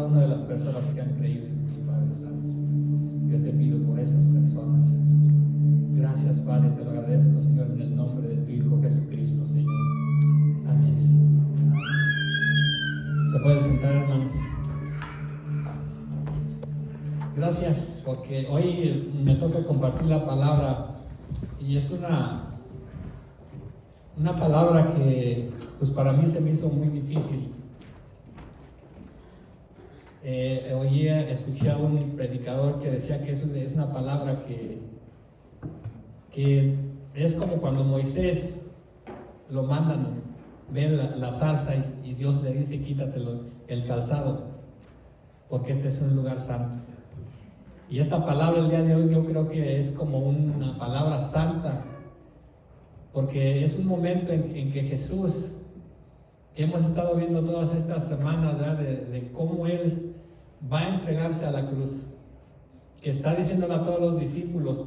una de las personas que han creído en ti, Padre Santo. Yo te pido por esas personas, Señor. Gracias, Padre, te lo agradezco, Señor, en el nombre de tu Hijo Jesucristo, Señor. Amén, Señor. ¿Se pueden sentar, hermanos? Gracias, porque hoy me toca compartir la palabra y es una palabra que pues para mí se me hizo muy difícil. Escuché a un predicador que decía que eso es una palabra que es como cuando Moisés lo mandan ver la zarza y Dios le dice: quítate el calzado, porque este es un lugar santo. Y esta palabra el día de hoy yo creo que es como una palabra santa, porque es un momento en que Jesús, que hemos estado viendo todas estas semanas, ¿verdad? De cómo Él va a entregarse a la cruz, que está diciéndole a todos los discípulos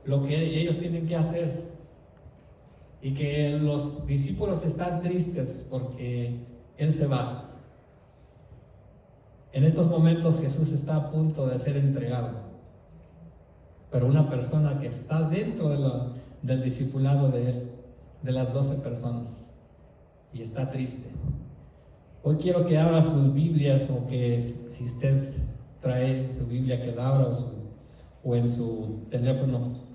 lo que ellos tienen que hacer, y que los discípulos están tristes porque Él se va. En estos momentos Jesús está a punto de ser entregado, pero una persona que está dentro del discipulado de Él, de las 12 personas, y está triste. Hoy quiero que abra sus Biblias, o que si usted trae su Biblia, que la abra, o en su teléfono,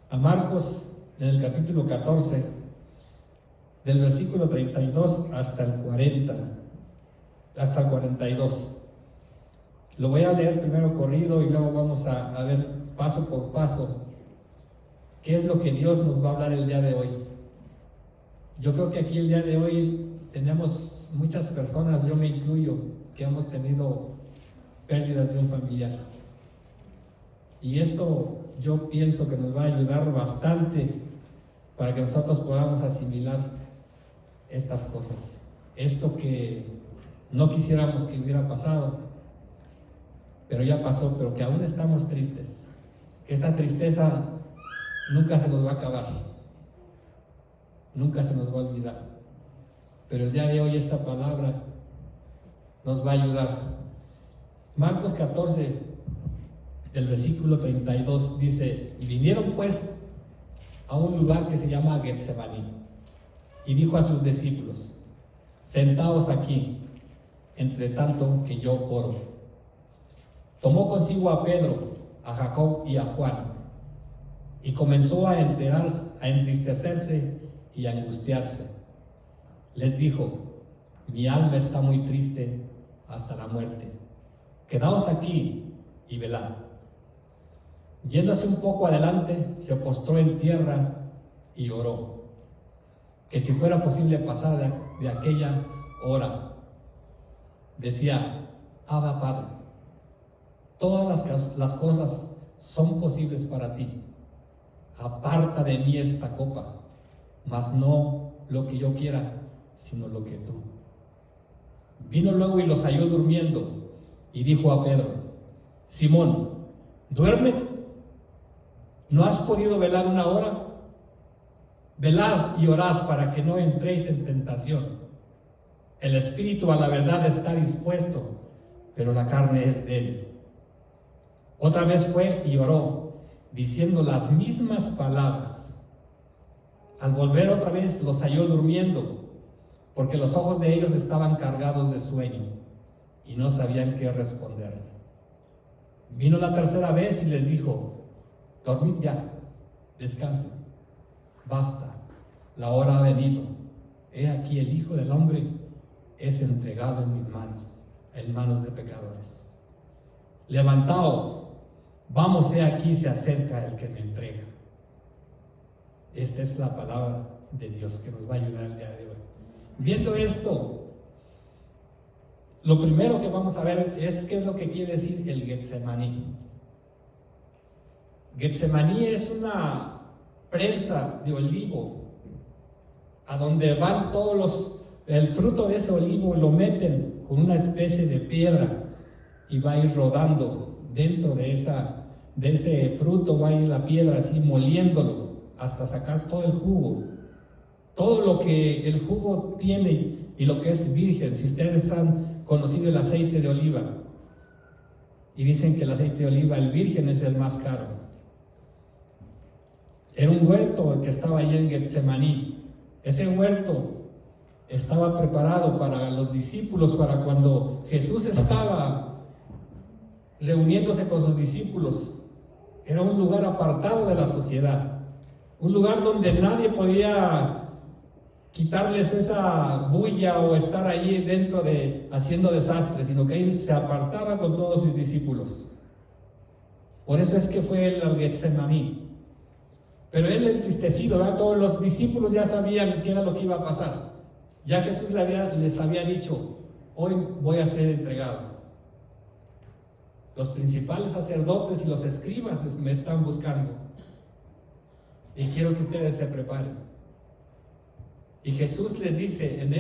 a Marcos, en el capítulo 14, del versículo 32 hasta el 42. Lo voy a leer primero corrido y luego vamos a ver paso por paso qué es lo que Dios nos va a hablar el día de hoy. Yo creo que aquí el día de hoy tenemos muchas personas, yo me incluyo, que hemos tenido pérdidas de un familiar. Y esto yo pienso que nos va a ayudar bastante para que nosotros podamos asimilar estas cosas. Esto que no quisiéramos que hubiera pasado, pero ya pasó, pero que aún estamos tristes. Que esa tristeza nunca se nos va a acabar, nunca se nos va a olvidar. Pero el día de hoy esta palabra nos va a ayudar. Marcos 14, del versículo 32, dice: vinieron pues a un lugar que se llama Getsemaní, y dijo a sus discípulos: sentaos aquí, entre tanto que yo oro. Tomó consigo a Pedro, a Jacob y a Juan, y comenzó a entristecerse y a angustiarse. Les dijo: mi alma está muy triste hasta la muerte. Quedaos aquí y velad. Yéndose un poco adelante, se postró en tierra y oró, que si fuera posible pasar de aquella hora. Decía: Abba, Padre, todas las cosas son posibles para ti. Aparta de mí esta copa, mas no lo que yo quiera, sino lo que tú. Vino luego y los halló durmiendo, y dijo a Pedro: Simón, ¿duermes? ¿No has podido velar una hora? Velad y orad para que no entréis en tentación. El espíritu a la verdad está dispuesto, pero la carne es débil. Otra vez fue y oró, diciendo las mismas palabras. Al volver otra vez los halló durmiendo, porque los ojos de ellos estaban cargados de sueño y no sabían qué responderle. Vino la tercera vez y les dijo: dormid ya, descansen, basta, la hora ha venido. He aquí el Hijo del Hombre es entregado en mis manos, en manos de pecadores. Levantaos, vamos, he aquí se acerca el que me entrega. Esta es la palabra de Dios que nos va a ayudar el día de hoy. Viendo esto, lo primero que vamos a ver es qué es lo que quiere decir el Getsemaní. Getsemaní es una prensa de olivo, a donde van el fruto de ese olivo lo meten con una especie de piedra y va a ir rodando dentro de ese fruto, va a ir la piedra así moliéndolo hasta sacar todo el jugo. Todo lo que el jugo tiene y lo que es virgen. Si ustedes han conocido el aceite de oliva. Y dicen que el aceite de oliva, el virgen, es el más caro. Era un huerto que estaba allí en Getsemaní. Ese huerto estaba preparado para los discípulos, para cuando Jesús estaba reuniéndose con sus discípulos. Era un lugar apartado de la sociedad, un lugar donde nadie podía quitarles esa bulla o estar allí dentro haciendo desastres, sino que él se apartaba con todos sus discípulos. Por eso es que fue él al Getsemaní. Pero él entristecido, ¿verdad? Todos los discípulos ya sabían qué era lo que iba a pasar. Ya Jesús les había dicho: hoy voy a ser entregado. Los principales sacerdotes y los escribas me están buscando. Y quiero que ustedes se preparen. Y Jesús les dice en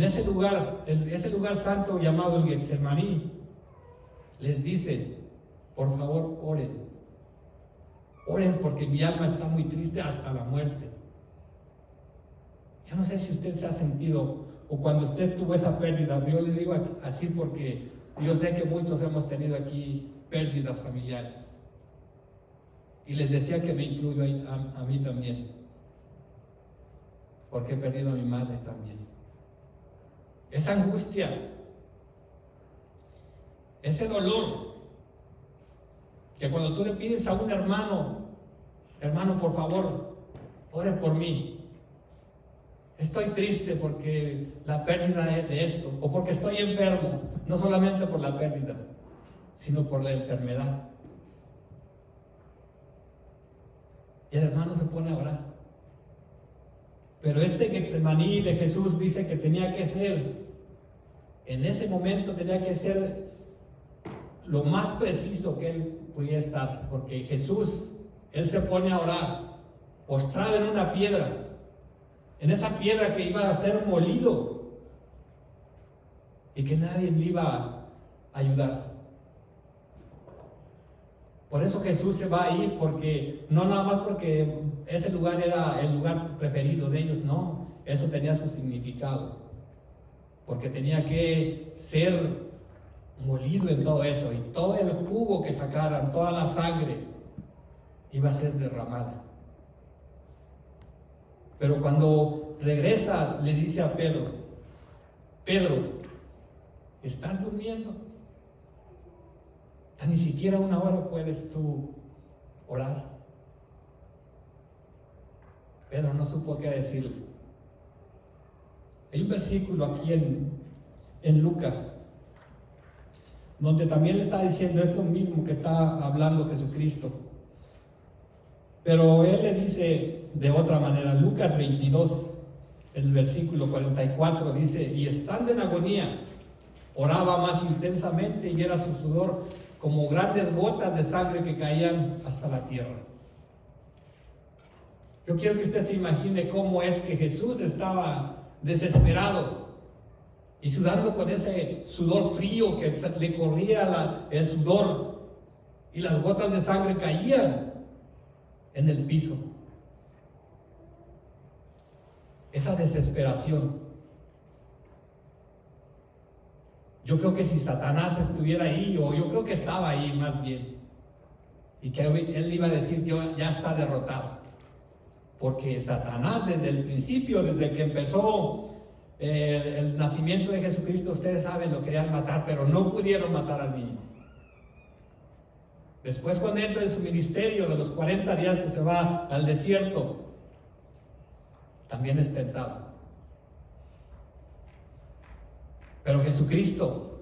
ese lugar santo llamado el Getsemaní, les dice: por favor, oren. Oren porque mi alma está muy triste hasta la muerte. Yo no sé si usted se ha sentido, o cuando usted tuvo esa pérdida. Yo le digo así porque yo sé que muchos hemos tenido aquí pérdidas familiares. Y les decía que me incluyo a mí también, porque he perdido a mi madre también. Esa angustia, ese dolor, que cuando tú le pides a un hermano: hermano, por favor, ore por mí. Estoy triste porque la pérdida de esto, o porque estoy enfermo, no solamente por la pérdida, sino por la enfermedad. Y el hermano se pone a orar. Pero este Getsemaní de Jesús dice que tenía que ser, en ese momento tenía que ser lo más preciso que él podía estar, porque Jesús, él se pone a orar, postrado en una piedra, en esa piedra que iba a ser molido y que nadie le iba a ayudar. Por eso Jesús se va ahí, porque no nada más porque ese lugar era el lugar preferido de ellos, no, eso tenía su significado, porque tenía que ser molido en todo eso, y todo el jugo que sacaran, toda la sangre iba a ser derramada. Pero cuando regresa, le dice a Pedro: Pedro, ¿estás durmiendo? Ni siquiera una hora puedes tú orar. Pedro no supo qué decirle. Hay un versículo aquí en Lucas, donde también le está diciendo es lo mismo que está hablando Jesucristo, pero él le dice de otra manera. Lucas 22, el versículo 44 dice: y estando en agonía, oraba más intensamente, y era su sudor como grandes gotas de sangre que caían hasta la tierra. Yo quiero que usted se imagine cómo es que Jesús estaba desesperado y sudando con ese sudor frío que le corría el sudor, y las gotas de sangre caían en el piso. Esa desesperación. Yo creo que si Satanás estuviera ahí, o yo creo que estaba ahí más bien, y que él iba a decir: ya está derrotado, porque Satanás desde el principio, desde que empezó el nacimiento de Jesucristo, ustedes saben, lo querían matar, pero no pudieron matar al niño. Después, cuando entra en su ministerio de los 40 días que se va al desierto, también es tentado. Pero Jesucristo,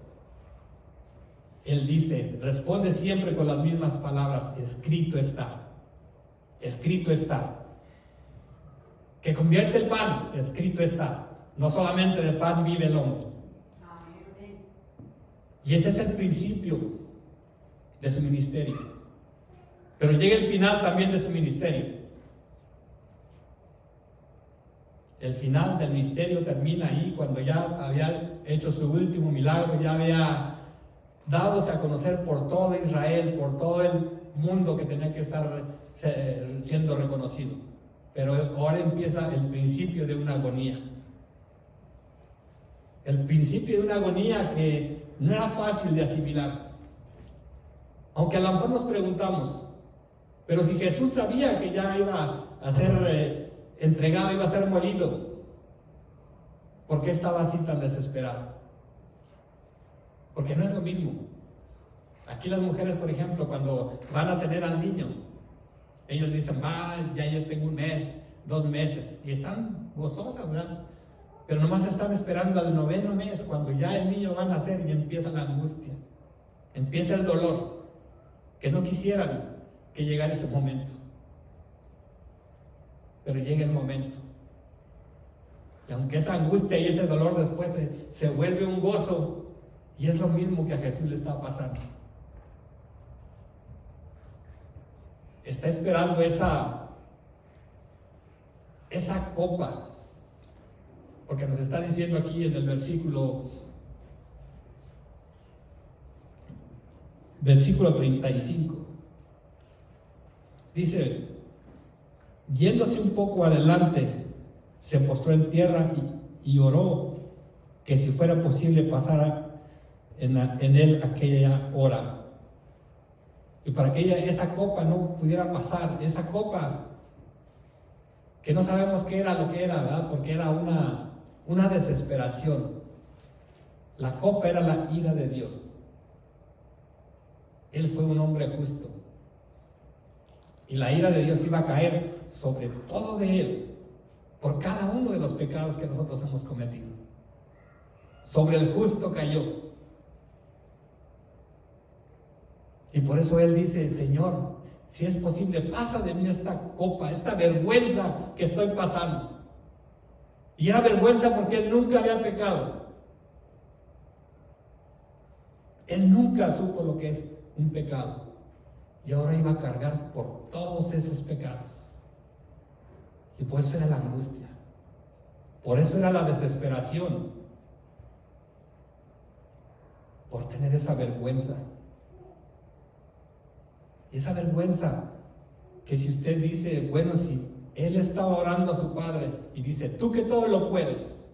él dice, responde siempre con las mismas palabras: escrito está, escrito está. Que convierte el pan, escrito está. No solamente de pan vive el hombre. Y ese es el principio de su ministerio. Pero llega el final también de su ministerio. El final del misterio termina ahí, cuando ya había hecho su último milagro, ya había dados a conocer por todo Israel, por todo el mundo, que tenía que estar siendo reconocido. Pero ahora empieza el principio de una agonía. el principio de una agonía que no era fácil de asimilar. Aunque a lo mejor nos preguntamos, pero si Jesús sabía que ya iba a ser entregado, iba a ser molido, ¿por qué estaba así tan desesperado? Porque no es lo mismo. Aquí las mujeres, por ejemplo, cuando van a tener al niño, ellos dicen, ya tengo 1 mes, 2 meses, y están gozosas, ¿verdad? Pero nomás están esperando al 9º mes, cuando ya el niño va a nacer y empieza la angustia, empieza el dolor, que no quisieran que llegara ese momento. Pero llega el momento. Y aunque esa angustia y ese dolor después se vuelve un gozo, y es lo mismo que a Jesús le está pasando. Está esperando esa copa, porque nos está diciendo aquí en el versículo 35, dice, yéndose un poco adelante, se postró en tierra y oró que si fuera posible pasara en él aquella hora. Y para que esa copa no pudiera pasar, esa copa que no sabemos qué era lo que era, ¿verdad? Porque era una desesperación. La copa era la ira de Dios. Él fue un hombre justo. Y la ira de Dios iba a caer sobre todo de él, por cada uno de los pecados que nosotros hemos cometido. Sobre el justo cayó. Y por eso él dice, Señor, si es posible, pasa de mí esta copa, esta vergüenza que estoy pasando. Y era vergüenza porque él nunca había pecado. Él nunca supo lo que es un pecado. Y ahora iba a cargar por todos esos pecados. Y por eso era la angustia. Por eso era la desesperación. Por tener esa vergüenza. Y esa vergüenza que si usted dice, bueno, si él estaba orando a su padre y dice, tú que todo lo puedes,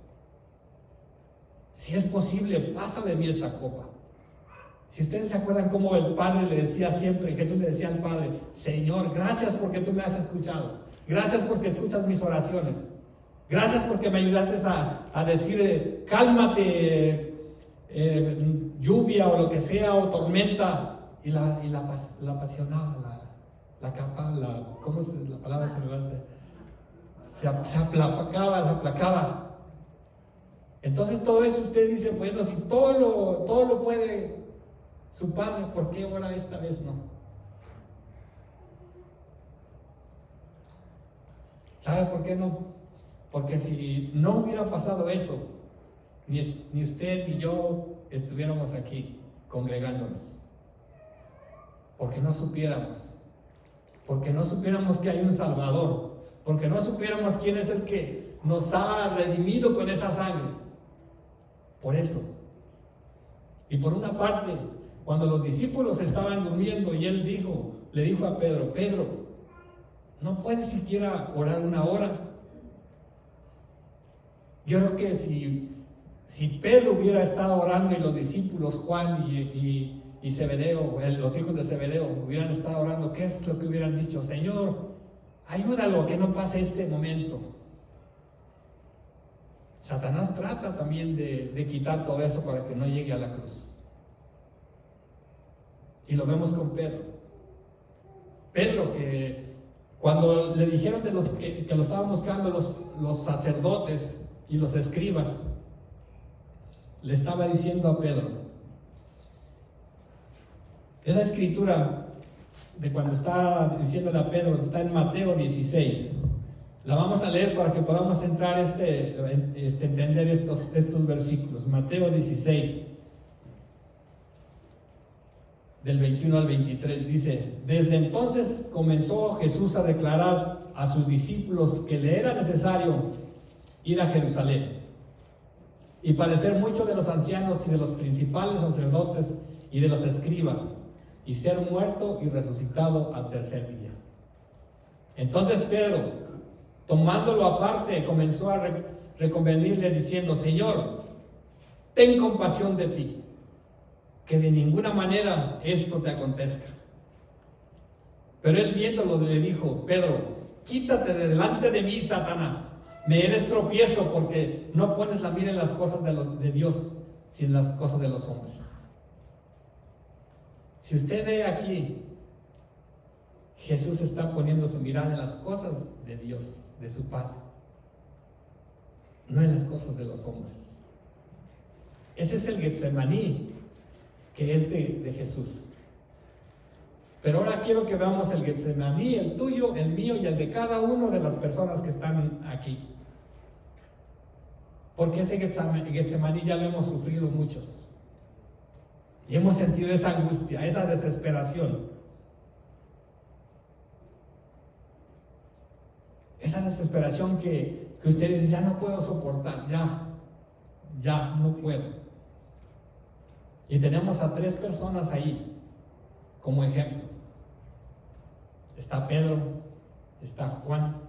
si es posible, pasa de mí esta copa. Si ustedes se acuerdan cómo el padre le decía siempre, Jesús le decía al padre, Señor, gracias porque tú me has escuchado, gracias porque escuchas mis oraciones, gracias porque me ayudaste a decir, cálmate, lluvia o lo que sea, o tormenta. Y la apasionaba, la capa, ¿cómo es la palabra? Se aplacaba. Entonces todo eso usted dice, bueno, si todo lo puede su padre, ¿por qué ahora esta vez no? ¿Sabe por qué no? Porque si no hubiera pasado eso, ni usted ni yo estuviéramos aquí congregándonos. Porque no supiéramos que hay un Salvador, porque no supiéramos quién es el que nos ha redimido con esa sangre. Por eso. Y por una parte, cuando los discípulos estaban durmiendo y él le dijo a Pedro, Pedro, ¿no puedes siquiera orar 1 hora? Yo creo que si Pedro hubiera estado orando y los discípulos, Juan y Zebedeo, los hijos de Zebedeo, hubieran estado orando, ¿qué es lo que hubieran dicho? Señor, ayúdalo a que no pase este momento. Satanás trata también de quitar todo eso para que no llegue a la cruz. Y lo vemos con Pedro. Pedro, que cuando le dijeron de los que lo estaban buscando los sacerdotes y los escribas, le estaba diciendo a Pedro, esa escritura de cuando está diciéndole a Pedro, está en Mateo 16. La vamos a leer para que podamos entrar entender estos versículos. Mateo 16, del 21 al 23, dice, desde entonces comenzó Jesús a declarar a sus discípulos que le era necesario ir a Jerusalén y padecer mucho de los ancianos y de los principales sacerdotes y de los escribas, y ser muerto y resucitado al 3er día. Entonces Pedro, tomándolo aparte, comenzó a reconvenirle diciendo, Señor, ten compasión de ti, que de ninguna manera esto te acontezca. Pero él viéndolo le dijo: Pedro, quítate de delante de mí, Satanás, me eres tropiezo, porque no pones la mira en las cosas de Dios, sino en las cosas de los hombres. Si usted ve aquí, Jesús está poniendo su mirada en las cosas de Dios, de su Padre, no en las cosas de los hombres. Ese es el Getsemaní que es de Jesús. Pero ahora quiero que veamos el Getsemaní, el tuyo, el mío y el de cada una de las personas que están aquí. Porque ese Getsemaní ya lo hemos sufrido muchos. Y hemos sentido esa angustia, esa desesperación. Esa desesperación que usted dice: ya no puedo soportar, ya no puedo. Y tenemos a 3 personas ahí como ejemplo. Está Pedro, está Juan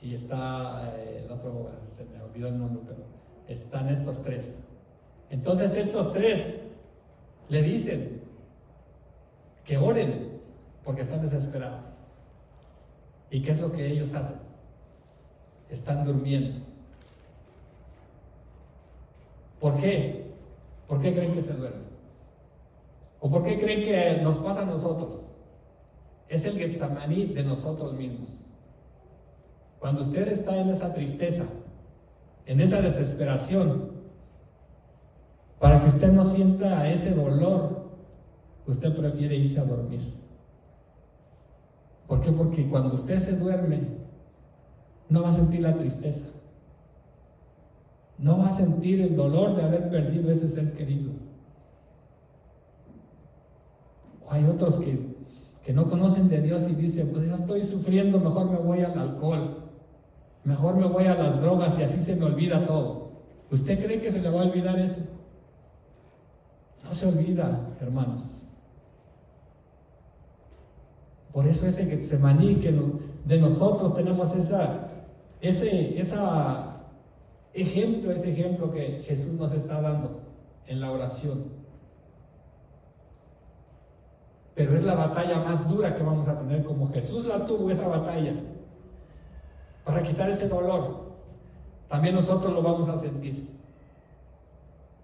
y está el otro, se me olvidó el nombre, pero están estos 3. Entonces estos 3 le dicen que oren porque están desesperados. ¿Y qué es lo que ellos hacen? Están durmiendo. ¿Por qué? ¿Por qué creen que se duermen? ¿O por qué creen que nos pasa a nosotros? Es el Getsemaní de nosotros mismos. Cuando usted está en esa tristeza, en esa desesperación, para que usted no sienta ese dolor, usted prefiere irse a dormir. ¿Por qué? Porque cuando usted se duerme, no va a sentir la tristeza. No va a sentir el dolor de haber perdido ese ser querido. O hay otros que no conocen de Dios y dicen: pues yo estoy sufriendo, mejor me voy al alcohol, mejor me voy a las drogas y así se me olvida todo. ¿Usted cree que se le va a olvidar eso? No se olvida, hermanos. Por eso ese Getsemaní que de nosotros tenemos ese ejemplo que Jesús nos está dando en la oración. Pero es la batalla más dura que vamos a tener, como Jesús la tuvo, esa batalla, para quitar ese dolor. También nosotros lo vamos a sentir,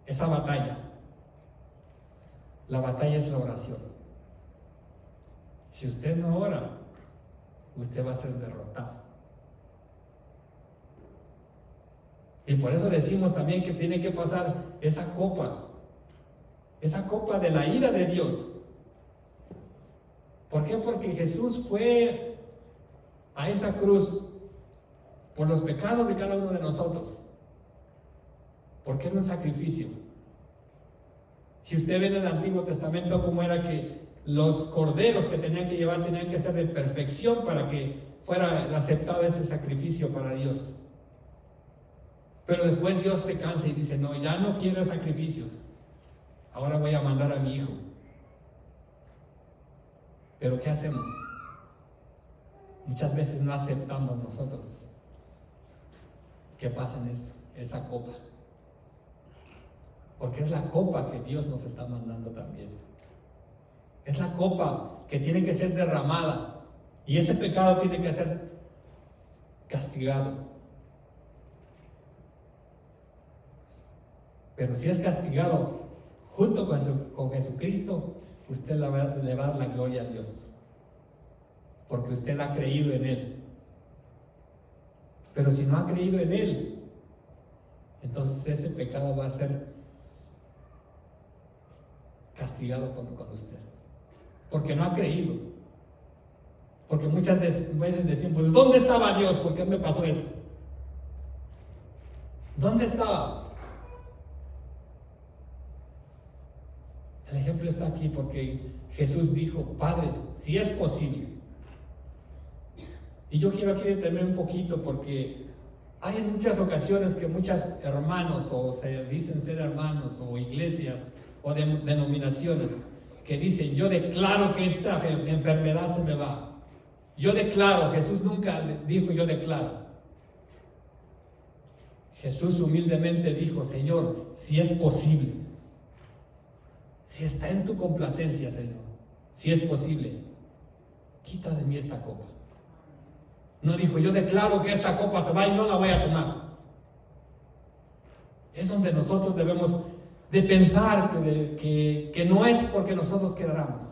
esa batalla. La batalla es la oración. Si usted no ora, usted va a ser derrotado. Y por eso decimos también que tiene que pasar esa copa de la ira de Dios. ¿Por qué? Porque Jesús fue a esa cruz por los pecados de cada uno de nosotros. Porque es un sacrificio. Si usted ve en el Antiguo Testamento cómo era que los corderos que tenían que llevar tenían que ser de perfección para que fuera aceptado ese sacrificio para Dios. Pero después Dios se cansa y dice: no, ya no quiero sacrificios, ahora voy a mandar a mi hijo. Pero ¿qué hacemos? Muchas veces no aceptamos nosotros que pasen esa copa, porque es la copa que Dios nos está mandando también. Es la copa que tiene que ser derramada, y ese pecado tiene que ser castigado. Pero si es castigado junto con Jesucristo, usted le va a dar la gloria a Dios, porque usted ha creído en Él. Pero si no ha creído en Él, entonces ese pecado va a ser castigado con usted, porque no ha creído. Porque muchas veces decimos: pues ¿dónde estaba Dios? ¿Por qué me pasó esto? ¿Dónde estaba? El ejemplo está aquí porque Jesús dijo: Padre, si es posible. Y yo quiero aquí detenerme un poquito, porque hay en muchas ocasiones que muchos hermanos, o se dicen ser hermanos, o iglesias, o denominaciones, que dicen: yo declaro que esta enfermedad se me va. Yo declaro. Jesús nunca dijo: yo declaro. Jesús humildemente dijo: Señor, si es posible, si está en tu complacencia, Señor, si es posible, quita de mí esta copa. No dijo: yo declaro que esta copa se va y no la voy a tomar. Es donde nosotros debemos de pensar que no es porque nosotros queramos,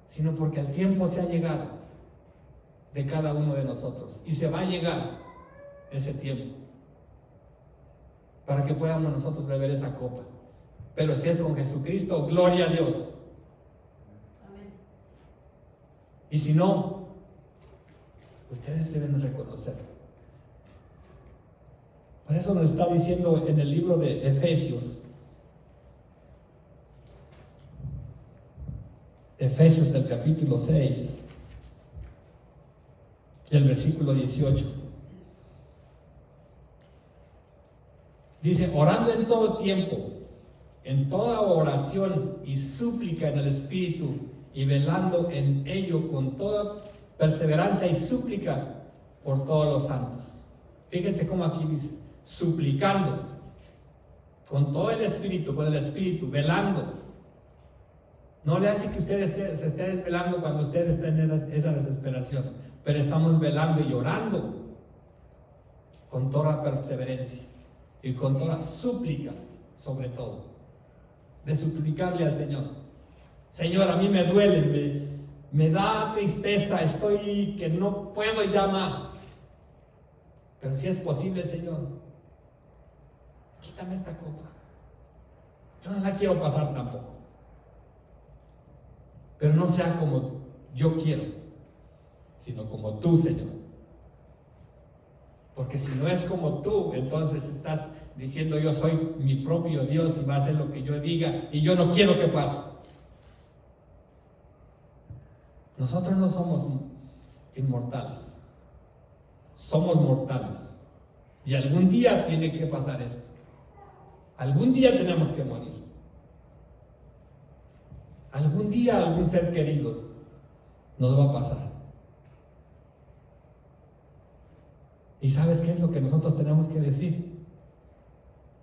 sino porque el tiempo se ha llegado de cada uno de nosotros, y se va a llegar ese tiempo para que podamos nosotros beber esa copa. Pero si es con Jesucristo, gloria a Dios. Amén. Y si no, ustedes deben reconocerlo. Por eso nos está diciendo en el libro de Efesios del capítulo 6, el versículo 18. Dice: orando en todo tiempo, en toda oración y súplica en el Espíritu, y velando en ello con toda perseverancia y súplica por todos los santos. Fíjense cómo aquí dice: suplicando con todo el Espíritu, con el Espíritu, velando. No le hace que usted se esté desvelando cuando usted está en esa desesperación, pero estamos velando y orando con toda perseverancia y con toda súplica, sobre todo, de suplicarle al Señor: Señor, a mí me duele, me da tristeza, estoy que no puedo ya más, pero si es posible, Señor, quítame esta copa. Yo no la quiero pasar tampoco, pero no sea como yo quiero, sino como tú, Señor. Porque si no es como tú, entonces estás diciendo: yo soy mi propio Dios y va a hacer lo que yo diga, y yo no quiero que pase. Nosotros no somos inmortales, somos mortales, y algún día tiene que pasar esto. Algún día tenemos que morir. Algún día algún ser querido nos va a pasar. ¿Y sabes qué es lo que nosotros tenemos que decir?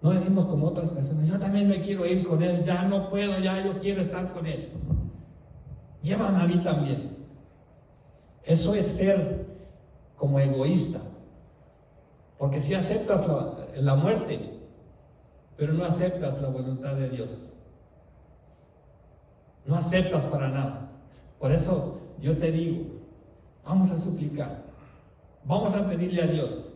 No decimos como otras personas: yo también me quiero ir con él, ya no puedo, ya yo quiero estar con él. Llévame a mí también. Eso es ser como egoísta. Porque si aceptas la muerte, pero no aceptas la voluntad de Dios. No aceptas para nada. Por eso yo te digo: vamos a suplicar, vamos a pedirle a Dios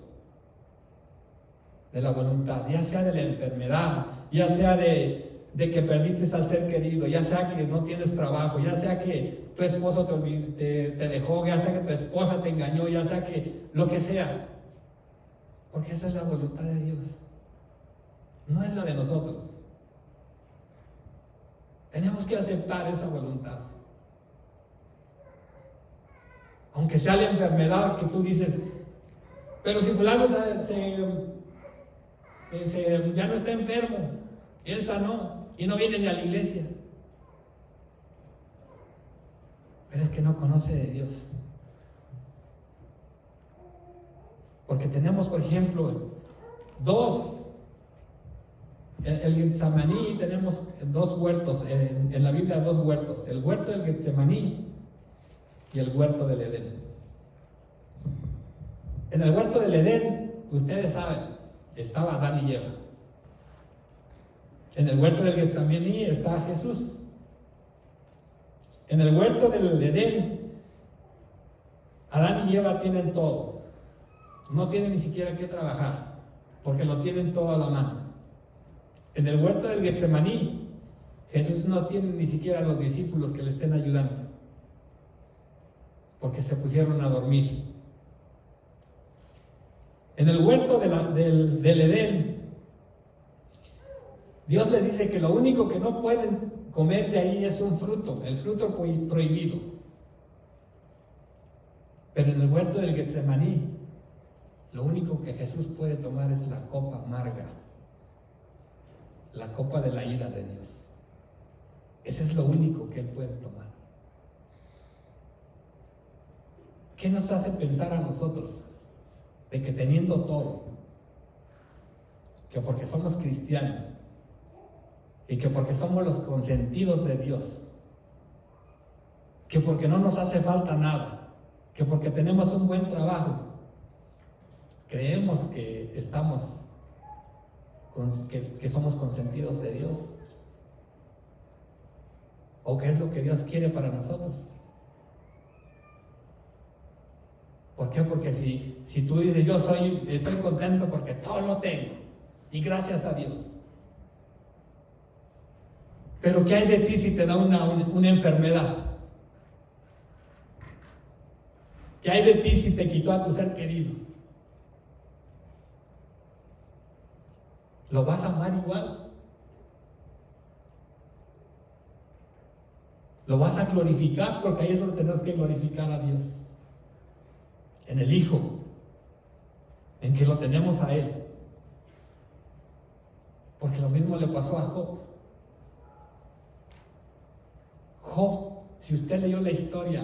de la voluntad, ya sea de la enfermedad, ya sea de que perdiste al ser querido, ya sea que no tienes trabajo, ya sea que tu esposo te dejó, ya sea que tu esposa te engañó, ya sea que lo que sea, porque esa es la voluntad de Dios, no es la de nosotros. Tenemos que aceptar esa voluntad. Aunque sea la enfermedad que tú dices: pero si fulano ya no está enfermo, él sanó y no viene ni a la iglesia. Pero es que no conoce de Dios. Porque tenemos, por ejemplo, el Getsemaní, tenemos dos huertos, en la Biblia dos huertos: el huerto del Getsemaní y el huerto del Edén. En el huerto del Edén, ustedes saben, estaba Adán y Eva. En el huerto del Getsemaní está Jesús. En el huerto del Edén, Adán y Eva tienen todo. No tienen ni siquiera que trabajar, porque lo tienen todo a la mano. En el huerto del Getsemaní, Jesús no tiene ni siquiera los discípulos que le estén ayudando, porque se pusieron a dormir. En el huerto del Edén, Dios le dice que lo único que no pueden comer de ahí es un fruto, el fruto prohibido. Pero en el huerto del Getsemaní, lo único que Jesús puede tomar es la copa amarga, la copa de la ira de Dios. Ese es lo único que Él puede tomar. ¿Qué nos hace pensar a nosotros de que teniendo todo, que porque somos cristianos y que porque somos los consentidos de Dios, que porque no nos hace falta nada, que porque tenemos un buen trabajo, creemos que que somos consentidos de Dios, o que es lo que Dios quiere para nosotros. ¿Por qué? Porque si tú dices, estoy contento porque todo lo tengo, y gracias a Dios. Pero ¿qué hay de ti si te da una enfermedad? ¿Qué hay de ti si te quitó a tu ser querido? ¿Lo vas a amar igual? ¿Lo vas a glorificar? Porque ahí es donde tenemos que glorificar a Dios. En el Hijo, en que lo tenemos a Él. Porque lo mismo le pasó a Job. Job, si usted leyó la historia,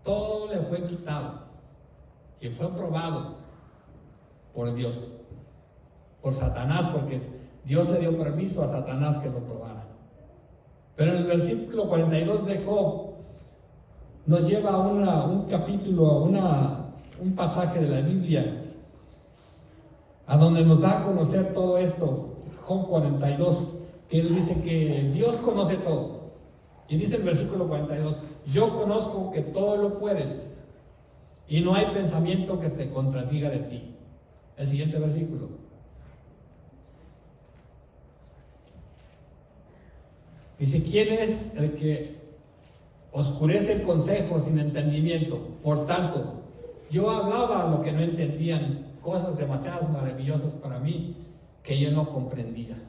todo le fue quitado y fue probado por Dios, por Satanás, porque Dios le dio permiso a Satanás que lo probara. Pero en el versículo 42 de Job nos lleva a un capítulo, a un pasaje de la Biblia, a donde nos da a conocer todo esto. Job 42, que él dice que Dios conoce todo. Y dice el versículo 42, yo conozco que todo lo puedes y no hay pensamiento que se contradiga de ti. El siguiente versículo. Dice, ¿quién es el que oscurece el consejo sin entendimiento? Por tanto, yo hablaba lo que no entendían, cosas demasiadas maravillosas para mí que yo no comprendía.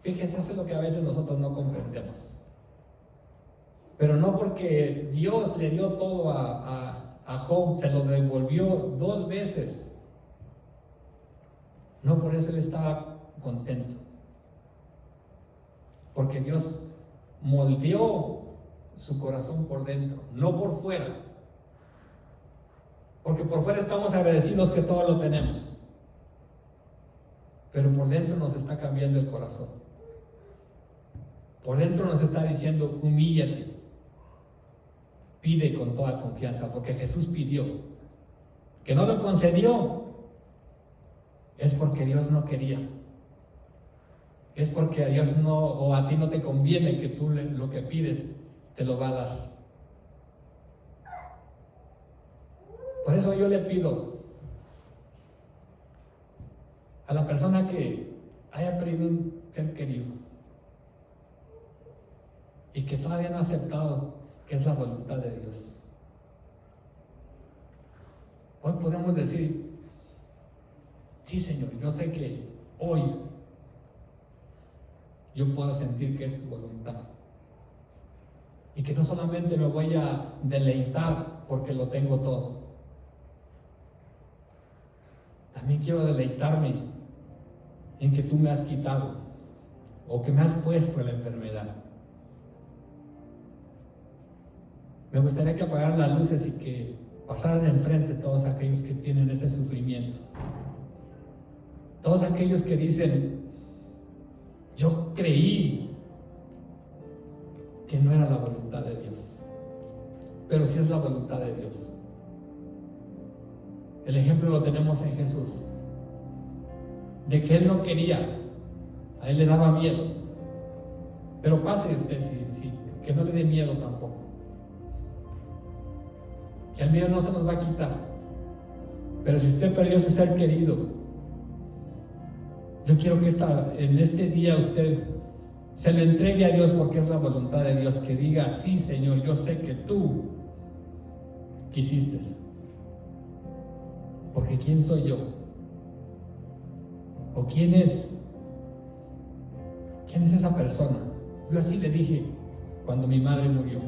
Fíjense, eso es lo que a veces nosotros no comprendemos. Pero no porque Dios le dio todo a Job, se lo devolvió 2 veces. No por eso él estaba contento. Porque Dios moldeó su corazón por dentro, no por fuera. Porque por fuera estamos agradecidos que todo lo tenemos. Pero por dentro nos está cambiando el corazón. Por dentro nos está diciendo, humíllate. Pide con toda confianza, porque Jesús pidió. Que no lo concedió, es porque Dios no quería. Es porque a Dios no, o a ti no te conviene que tú lo que pides te lo va a dar. Por eso yo le pido a la persona que haya perdido un ser querido y que todavía no ha aceptado que es la voluntad de Dios. Hoy podemos decir, sí, Señor, yo sé que hoy yo puedo sentir que es tu voluntad. Y que no solamente me voy a deleitar porque lo tengo todo. También quiero deleitarme en que tú me has quitado o que me has puesto en la enfermedad. Me gustaría que apagaran las luces y que pasaran enfrente todos aquellos que tienen ese sufrimiento. Todos aquellos que dicen, yo creí que no era la voluntad de Dios, pero sí es la voluntad de Dios. El ejemplo lo tenemos en Jesús, de que Él no quería, a Él le daba miedo. Pero pase usted, que no le dé miedo tampoco. Que el miedo no se nos va a quitar. Pero si usted perdió su ser querido, yo quiero que en este día usted se le entregue a Dios, porque es la voluntad de Dios, que diga, sí, Señor, yo sé que tú quisiste. Porque ¿quién soy yo? ¿O quién es esa persona? Yo así le dije cuando mi madre murió,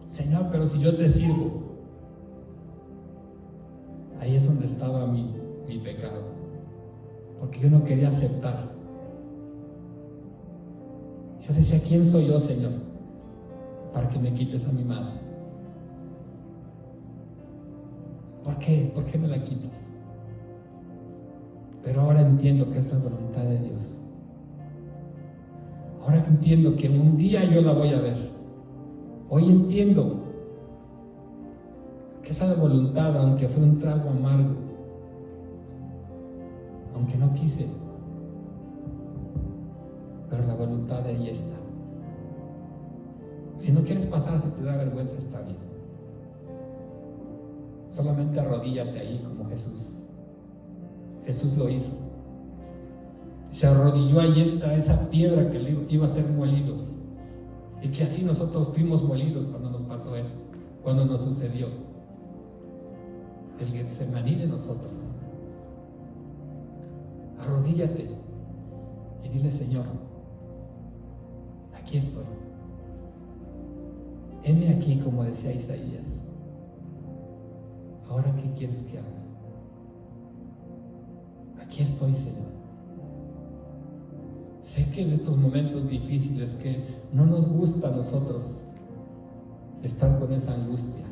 Señor, pero si yo te sirvo. Ahí es donde estaba mi pecado, porque yo no quería aceptar. Yo decía, ¿quién soy yo, Señor, para que me quites a mi madre? ¿Por qué? ¿Por qué me la quitas? Pero ahora entiendo que es la voluntad de Dios. Ahora que entiendo que un día yo la voy a ver. Hoy entiendo que esa es la voluntad, aunque fue un trago amargo, aunque no quise, pero la voluntad de ahí está. Si no quieres pasar, si te da vergüenza, está bien. Solamente arrodíllate ahí como Jesús. Jesús lo hizo. Se arrodilló ahí a esa piedra que iba a ser molido. Y que así nosotros fuimos molidos cuando nos pasó eso, cuando nos sucedió. El Getsemaní de nosotros. Arrodíllate y dile: Señor, aquí estoy. Heme aquí, como decía Isaías. Ahora, ¿qué quieres que haga? Aquí estoy, Señor. Sé que en estos momentos difíciles que no nos gusta a nosotros estar con esa angustia,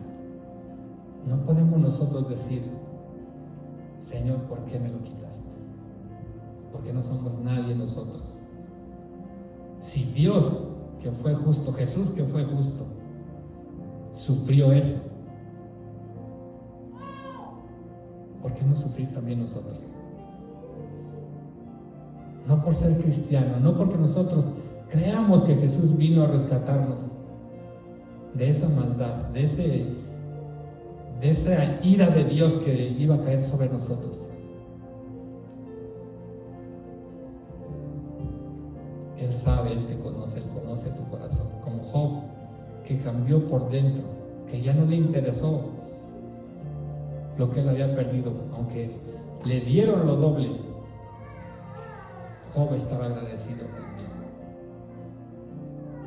no podemos nosotros decir: Señor, ¿por qué me lo quitaste? Porque no somos nadie nosotros. Si Dios, que fue justo, Jesús, que fue justo, sufrió eso, ¿por qué no sufrir también nosotros? No por ser cristiano, no porque nosotros creamos que Jesús vino a rescatarnos de esa maldad, de esa ira de Dios que iba a caer sobre nosotros. Él sabe, Él te conoce, Él conoce tu corazón. Como Job, que cambió por dentro, que ya no le interesó lo que él había perdido, aunque le dieron lo doble. Job estaba agradecido también.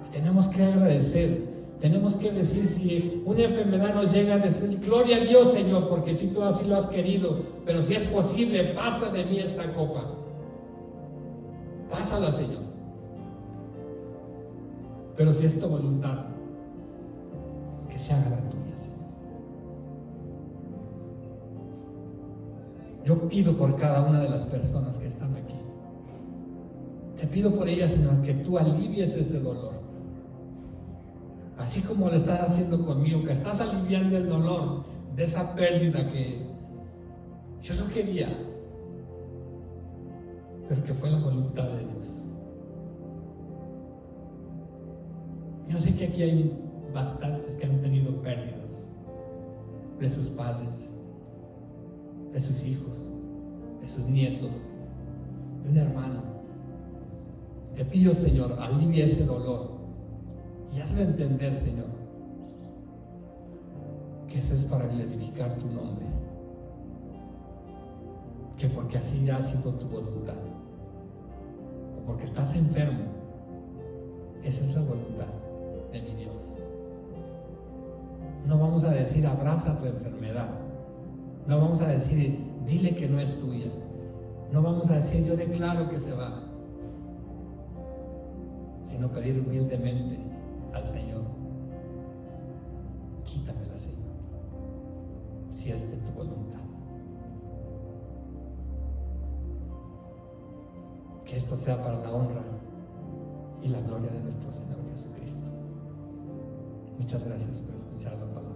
Y tenemos que agradecer, tenemos que decir: si una enfermedad nos llega, a decir: gloria a Dios, Señor, porque si tú así lo has querido, pero si es posible, pasa de mí esta copa. Pásala, Señor. Pero si es tu voluntad, que se haga la tuya, Señor. Yo pido por cada una de las personas que están aquí. Te pido por ellas, Señor, que tú alivies ese dolor. Así como lo estás haciendo conmigo, que estás aliviando el dolor de esa pérdida que yo no quería, pero que fue la voluntad de Dios. Yo sé que aquí hay bastantes que han tenido pérdidas de sus padres, de sus hijos, de sus nietos, de un hermano. Te pido, Señor, alivia ese dolor y hazlo entender, Señor, que eso es para glorificar tu nombre, que porque así ha sido tu voluntad, o porque estás enfermo, esa es la voluntad de mi Dios. No vamos a decir: abraza tu enfermedad. No vamos a decir: dile que no es tuya. No vamos a decir: yo declaro que se va. Sino pedir humildemente al Señor: quítamela, Señor, si es de tu voluntad. Que esto sea para la honra y la gloria de nuestro Señor Jesucristo. Muchas gracias por escuchar la palabra.